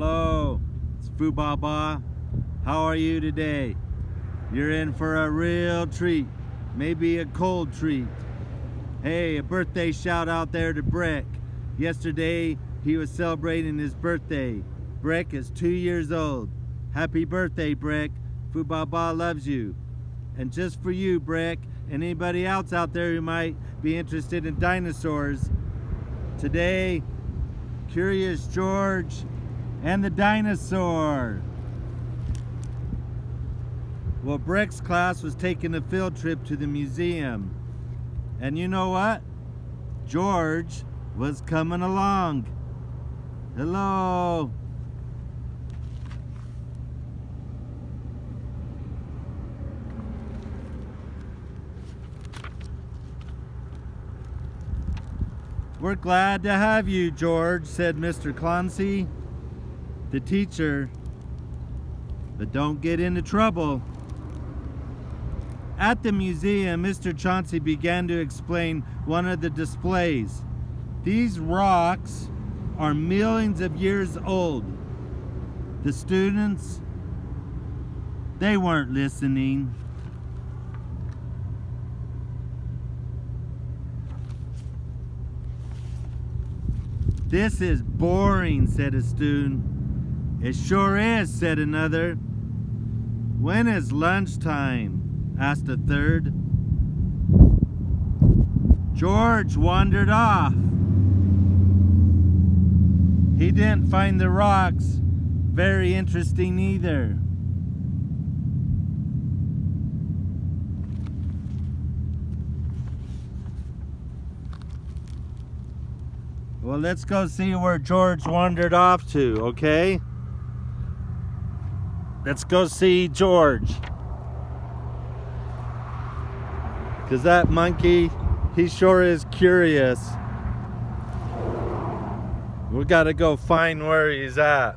Hello, it's Foo Baba. How are you today? You're in for a real treat, maybe a cold treat. Hey, a birthday shout out there to Breck. Yesterday, he was celebrating his birthday. Breck is 2 years old. Happy birthday, Breck. Foo Baba loves you. And just for you, Breck, and anybody else out there who might be interested in dinosaurs, today, Curious George and the Dinosaur. Well, Breck's class was taking a field trip to the museum. And you know what? George was coming along. Hello. We're glad to have you, George, said Mr. Clancy, the teacher. But don't get into trouble. At the museum, Mr. Chauncey began to explain one of the displays. These rocks are millions of years old. The students, they weren't listening. This is boring, said a student. It sure is, said another. When is lunchtime? Asked a third. George wandered off. He didn't find the rocks very interesting either. Well, let's go see where George wandered off to, okay? Let's go see George. Because that monkey, he sure is curious. We gotta go find where he's at.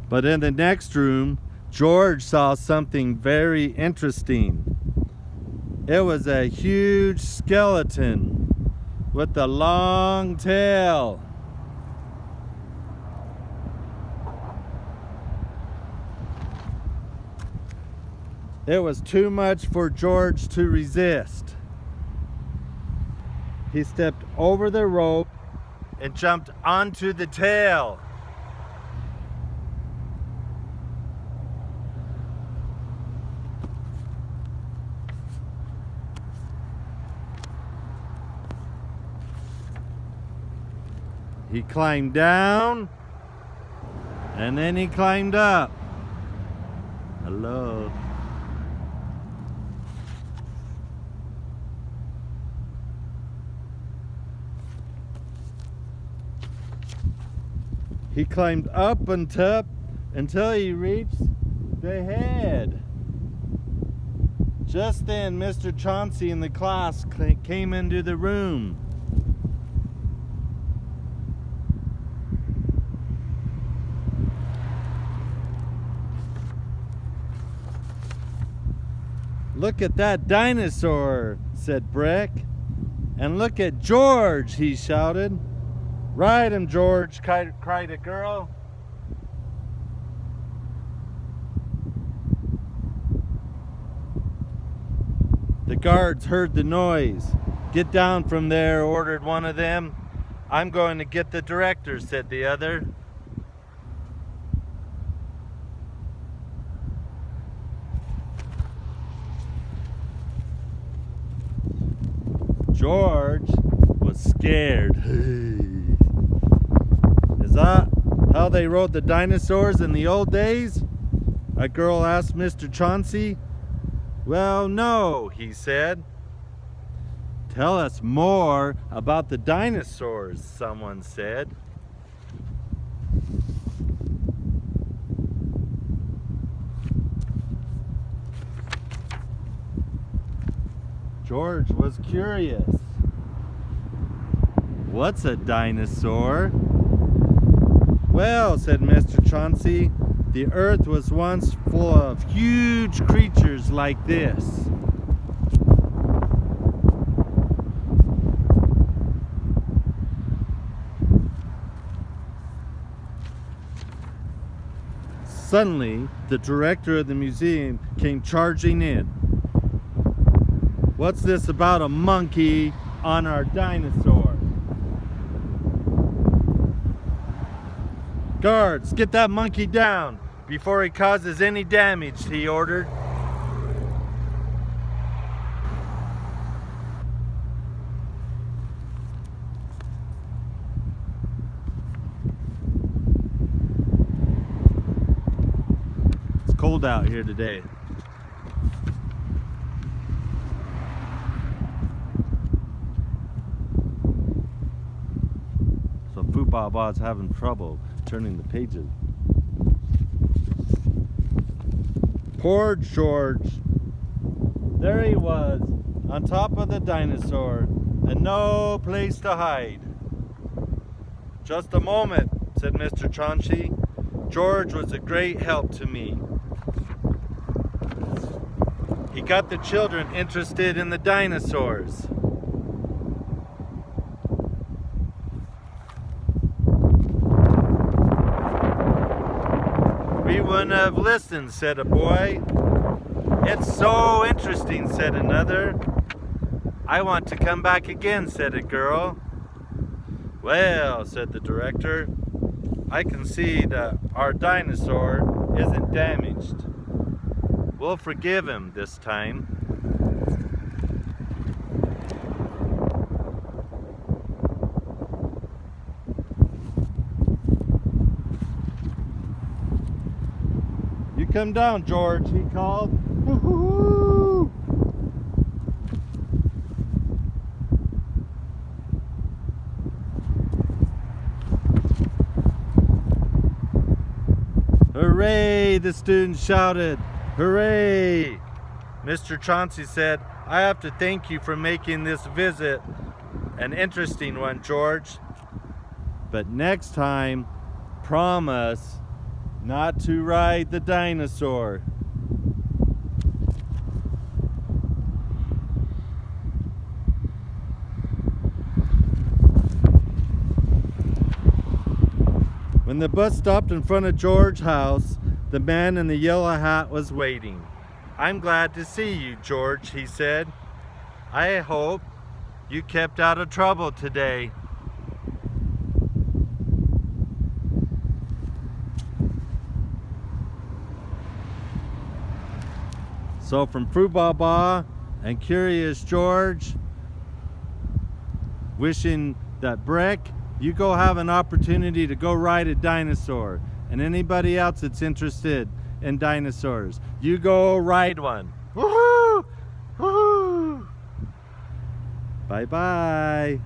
But in the next room, George saw something very interesting. It was a huge skeleton with a long tail. It was too much for George to resist. He stepped over the rope and jumped onto the tail. He climbed down, and then he climbed up. Hello. He climbed up and up until he reached the head. Just then, Mr. Chauncey and the class came into the room. Look at that dinosaur, said Breck. And look at George, he shouted. Ride him, George, cried a girl. The guards heard the noise. Get down from there, ordered one of them. I'm going to get the director, said the other. George was scared. Is that how they rode the dinosaurs in the old days? A girl asked Mr. Chauncey. Well, no, he said. Tell us more about the dinosaurs, someone said. George was curious. What's a dinosaur? Well, said Mr. Chauncey, the earth was once full of huge creatures like this. Suddenly, the director of the museum came charging in. What's this about a monkey on our dinosaur? Guards, get that monkey down before he causes any damage, he ordered. It's cold out here today. So Foo Baba's having trouble turning the pages. Poor George. There he was, on top of the dinosaur, and no place to hide. Just a moment, said Mr. Chauncey. George was a great help to me. He got the children interested in the dinosaurs. We wouldn't have listened, said a boy. It's so interesting, said another. I want to come back again, said a girl. Well, said the director, I can see that our dinosaur isn't damaged. We'll forgive him this time. You come down, George, he called. Woo-hoo-hoo! Hooray, the students shouted. Hooray! Mr. Chauncey said, I have to thank you for making this visit an interesting one, George. But next time, promise not to ride the dinosaur. When the bus stopped in front of George's house, the man in the yellow hat was waiting. I'm glad to see you, George, he said. I hope you kept out of trouble today. So from Foo Baba and Curious George, wishing that Brick, you go have an opportunity to go ride a dinosaur. And anybody else that's interested in dinosaurs, you go ride one. Woohoo! Woohoo! Bye-bye.